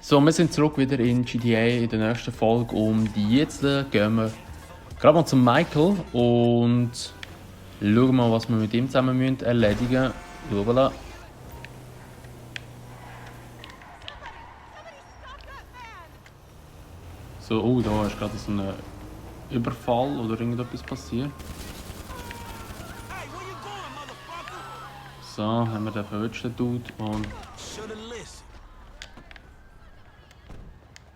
So, wir sind zurück wieder in GTA in der nächsten Folge und jetzt gehen wir gerade mal zum Michael und schauen mal, was wir mit ihm zusammen erledigen müssen. Voilà. So, oh, da ist gerade so ein Überfall oder irgendetwas passiert. So, haben wir den verwünschten Dude und...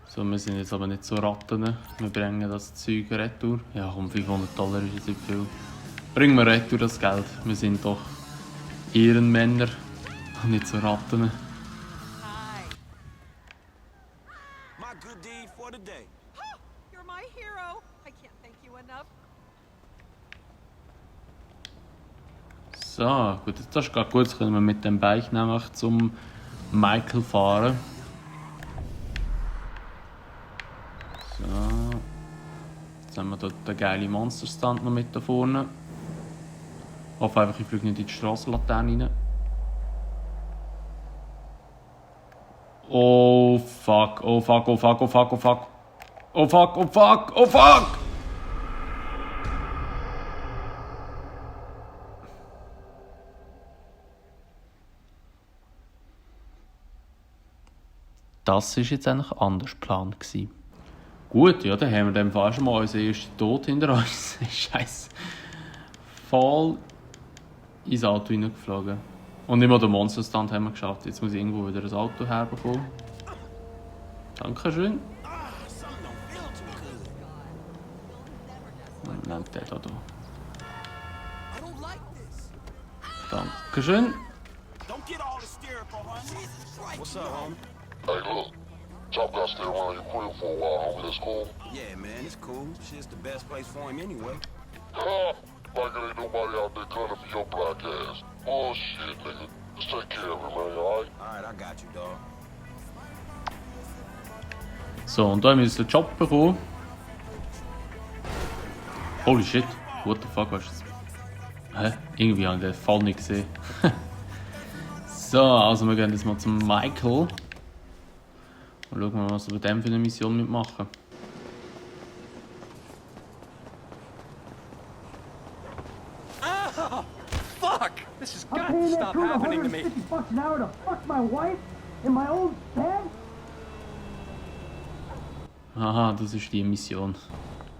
So, wir sind jetzt aber nicht so Ratten. Wir bringen das Zeug retour. Ja, um $500 ist jetzt nicht viel. Bringen wir retour das Geld. Wir sind doch Ehrenmänner und nicht so Ratten. So, gut, das ist gerade gut. Jetzt können wir mit dem Bike nämlich zum Michael fahren. So. Jetzt haben wir dort den geilen Monsterstand noch mit da vorne. Ich hoffe einfach, ich fliege nicht in die Strassenlaterne rein. Oh fuck, oh fuck, oh fuck, oh fuck, oh fuck. Oh fuck, oh fuck, oh fuck! Das war jetzt eigentlich anders geplant. Gut, ja, dann haben wir dann fast mal unseren ersten Tod hinter uns. Scheiße. Voll ins Auto hineingeflogen. Und nicht mal den Monsterstand haben wir geschafft. Jetzt muss ich irgendwo wieder ein Auto herbekommen. Dankeschön. Nennt der da. Dankeschön. What's up, homie? Hey, look. Top got stay around your crib for a while, homie. That's cool. Yeah, man, it's cool. Shit's the best place for him anyway. Ha! Like it ain't nobody out there gunning for your black ass. Bullshit, nigga. Just take care of it, man, alright? Alright, I got you, dog. So, und da haben wir jetzt den Job bekommen. Holy shit. What the fuck, was ist das? Hä? Irgendwie habe ich den Fall nicht gesehen. So, also wir gehen jetzt mal zum Michael. Und schauen wir mal, was wir mit dem für eine Mission mitmachen. Oh, fuck! This has got to stop happening to me. $150 an hour to fuck my wife in my own bed? Aha, das ist die Mission.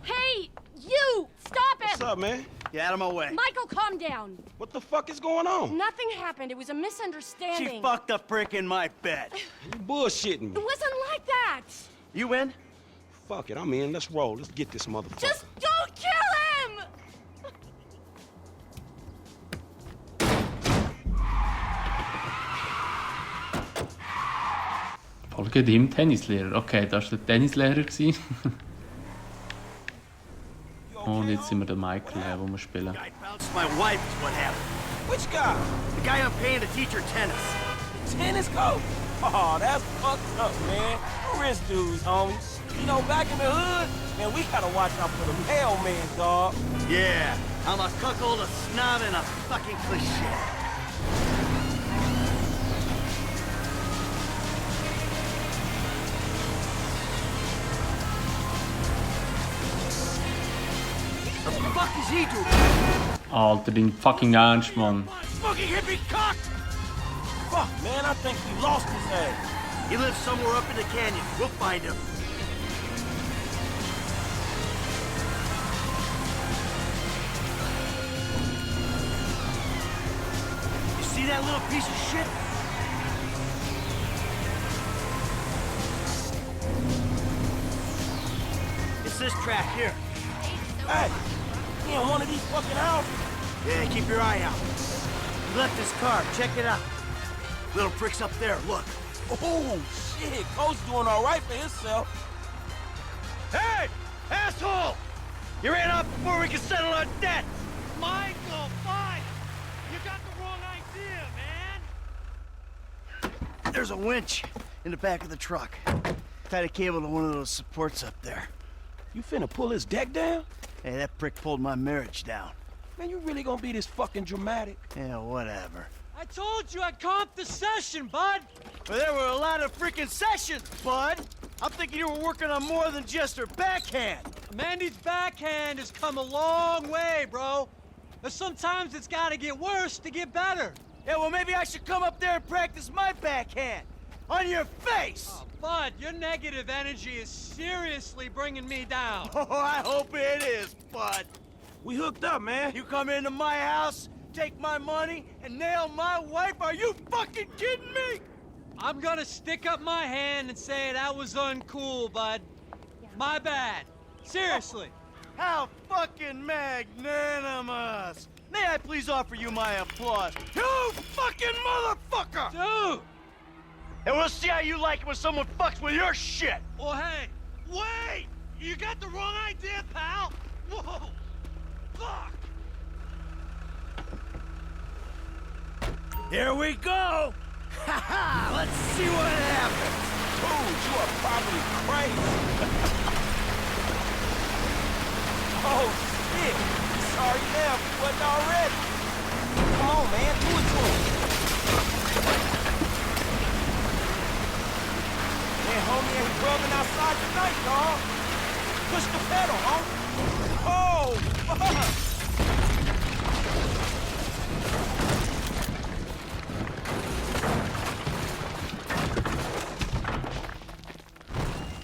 Hey, you! Stop it! What's up, man? Get out of my way. Michael, calm down. What the fuck is going on? Nothing happened. It was a misunderstanding. She fucked a brick in my bed. You bullshitting me. It wasn't like that. You win? Fuck it, I'm in. Let's roll. Let's get this motherfucker. Just don't kill him! Folge dem Tennislehrer. Okay, das war der Tennislehrer. Und jetzt sind wir der Michael, wo wir spielen. I bounced my wife is what happened. Which guy? The guy I'm paying to teach her tennis. Tennis coach? Oh, that's fucked up, man. Rich dudes, homie. You know, back in the hood, man, we gotta watch out for them mailmen, dog. Yeah, I'm a cuckold, a snob, and a fucking cliche. What the fuck is he doing? Alter, dein fucking Ernst, Mann. Smoking hippie cock! Fuck, man, I think we lost his ass. He lives somewhere up in the canyon. We'll find him. You see that little piece of shit? It's this track here. Hey, he in one of these fucking houses. Yeah, keep your eye out. He left his car. Check it out. Little prick's up there. Look. Oh, shit. Coach doing all right for himself. Hey, asshole! You ran off before we could settle our debt. Michael, fine. You got the wrong idea, man. There's a winch in the back of the truck. Tied a cable to one of those supports up there. You finna pull his deck down? Hey, that prick pulled my marriage down. Man, you really gonna be this fucking dramatic? Yeah, whatever. I told you I'd comp the session, bud! But there were a lot of freaking sessions, bud. I'm thinking you were working on more than just her backhand. Mandy's backhand has come a long way, bro. But sometimes it's gotta get worse to get better. Yeah, well, maybe I should come up there and practice my backhand. On your face! Oh, Bud, your negative energy is seriously bringing me down. Oh, I hope it is, bud. We hooked up, man. You come into my house, take my money, and nail my wife? Are you fucking kidding me? I'm gonna stick up my hand and say that was uncool, bud. My bad. Seriously. How fucking magnanimous! May I please offer you my applause? You fucking motherfucker! Dude! And we'll see how you like it when someone fucks with your shit! Well, hey, wait! You got the wrong idea, pal! Whoa! Fuck! Here we go! Ha ha! Let's see what happens! Dude, you are probably crazy. Oh, shit. Sorry now, if you wasn't already. Come on, man. Do it to him. Man, homie ain't rubbing outside tonight, dawg. Push the pedal, homie. Oh, fuck.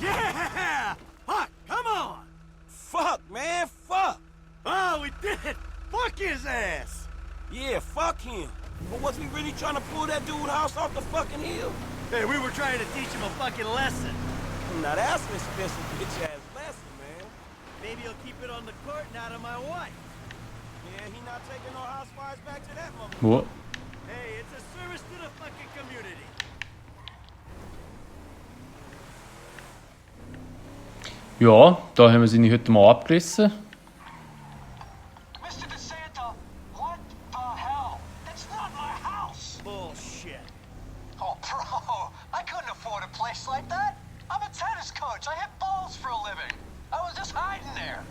Yeah! Fuck, come on! Fuck, man, fuck. Oh, we did it! Fuck his ass! Yeah, fuck him. But was we really trying to pull that dude's house off the fucking hill? Hey, we were trying to teach him a fucking lesson. Now that's an expensive bitch-ass lesson, man. Maybe he'll keep it on the court and out of my wife. Yeah, he not taking no housewives back to that mother. What? Hey, it's a service to the fucking community. Ja, da haben wir seine heute mal abgerissen. Mr. DeSanta, what the hell? It's not my house! Bullshit. Oh, bro, I couldn't afford a place like that. I'm a tennis coach. I hit balls for a living. I was just hiding there.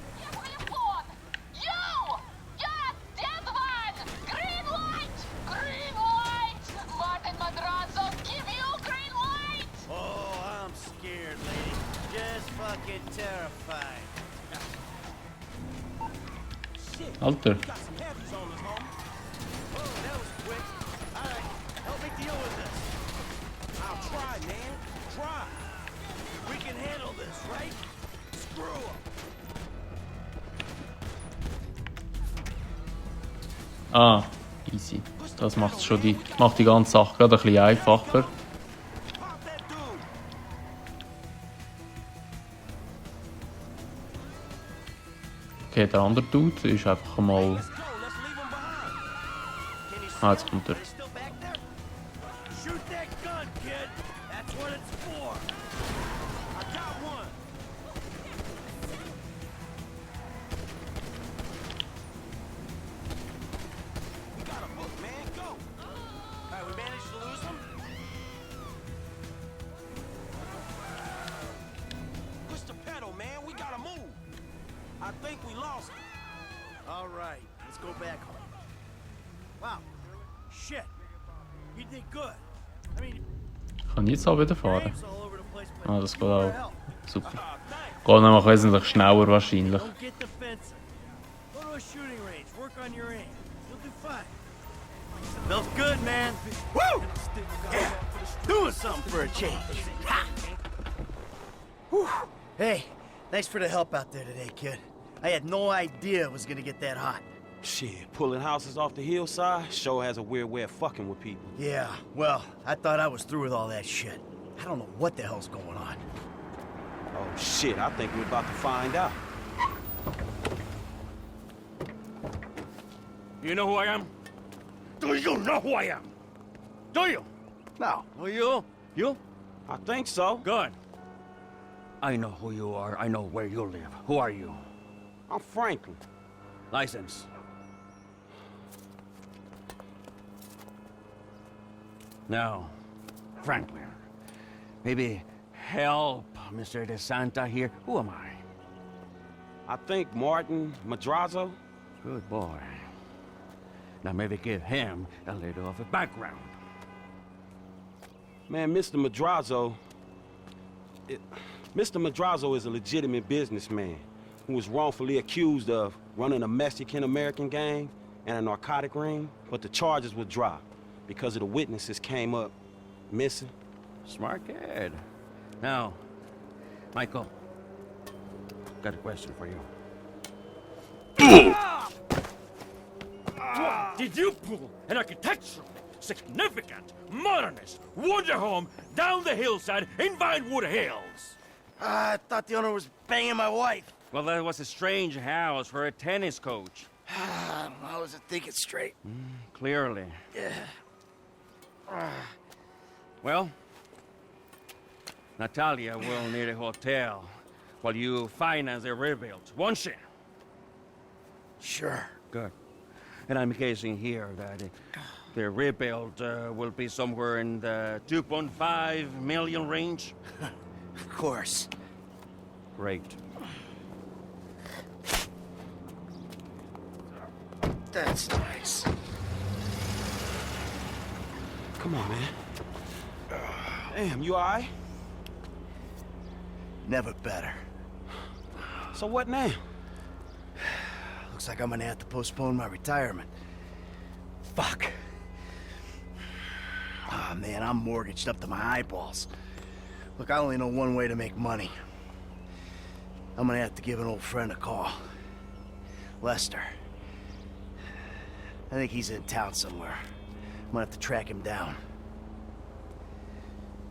You! You're a dead one! Green light! Green light! Martin Madrazo, give you green light! Oh, I'm scared, lady. Just fucking terrified. Shit. Alter. We got some heavies on us, homie. Oh, that was quick. All right, help me deal with this. I'll try, man. Try. We can handle this, right? Screw 'em. Ah, easy. Das macht schon macht die ganze Sache gerade ein bisschen einfacher. Pop that dude. Okay, der andere Dude ist einfach mal... Let's go. Let's leave him behind. Can you see Ah, jetzt him? kommt er. He's still back there? Shoot that gun, kid. That's what it's for. I got one. We got a book, man. Go. All right, we managed to lose him. Push the pedal, man. We gotta move. I think we lost him. All right, let's go back home. Wow. Shit. You did good. I mean, Kann ich jetzt auch wieder fahren? games all over the place, but Ah, das geht you were auch. help. Super. Ah, thanks. Geht nämlich wesentlich schneller wahrscheinlich. Don't get defensive. Go to a shooting range. Work on your aim. You'll do fine. Feels good, man. Woo! Yeah, doing something for a change. Ha! Whew. Hey, thanks for the help out there today, kid. I had no idea it was gonna get that hot. Shit, pulling houses off the hillside sure has a weird way of fucking with people. Yeah, well, I thought I was through with all that shit. I don't know what the hell's going on. Oh shit, I think we're about to find out. You know who I am? Do you know who I am? Do you? No. Well, you? You? I think so. Good. I know who you are. I know where you live. Who are you? I'm Franklin. License. Now, Franklin, maybe help Mr. DeSanta here. Who am I? I think Martin Madrazo. Good boy. Now maybe give him a little of a background. Man, Mr. Madrazo... Mr. Madrazo is a legitimate businessman who was wrongfully accused of running a Mexican-American gang and a narcotic ring, but the charges were dropped because of the witnesses came up missing. Smart kid. Now, Michael, got a question for you. What did you pull an architectural, significant, modernist wonder home down the hillside in Vinewood Hills? I thought the owner was banging my wife. Well, that was a strange house for a tennis coach. I wasn't thinking straight. Clearly. Yeah. Well, Natalia will need a hotel while you finance the rebuild, won't she? Sure. Good. And I'm guessing here that the rebuild will be somewhere in the 2.5 million range. Of course. Great. That's nice. Come on, man. Damn, you alright? Never better. So what now? Looks like I'm gonna have to postpone my retirement. Fuck. Oh man, I'm mortgaged up to my eyeballs. Look, I only know one way to make money. I'm gonna have to give an old friend a call. Lester. I think he's in town somewhere. I'm gonna have to track him down.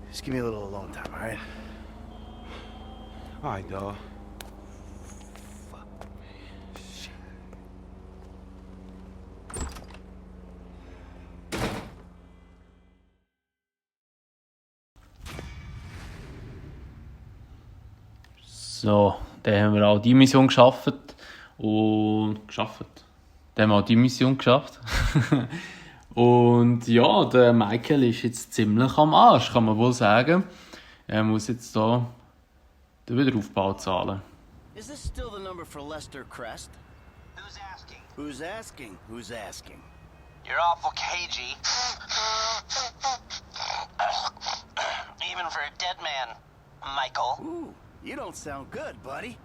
Just give me a little alone time, alright? Alright, dawg. So, dann haben wir auch die Mission geschafft. Und Dann haben wir auch die Mission geschafft. Und ja, der Michael ist jetzt ziemlich am Arsch, kann man wohl sagen. Er muss jetzt hier den Wiederaufbau zahlen. Is this still the number for Lester Crest? Who's asking? Who's asking? Who's asking? You're awful cagey. Even for a dead man, Michael. Ooh, you don't sound good, buddy.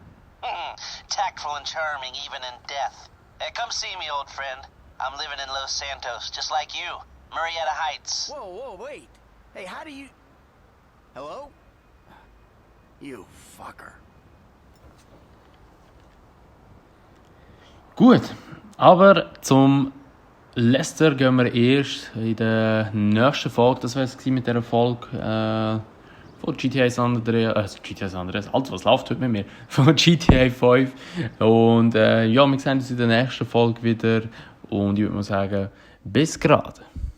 Tactful and charming even in death. Come see me, old friend. I'm living in Los Santos, just like you. Murrieta Heights. Whoa, wait. Hey, how do you... Hello? You fucker. Gut, aber zum Lester gehen wir erst in der nächsten Folge. Das war es mit dieser Folge von GTA5 andere. Alter, was läuft heute mit mir? Von GTA5. Und ja, wir sehen uns in der nächsten Folge wieder. Und ich würde mal sagen, bis gerade.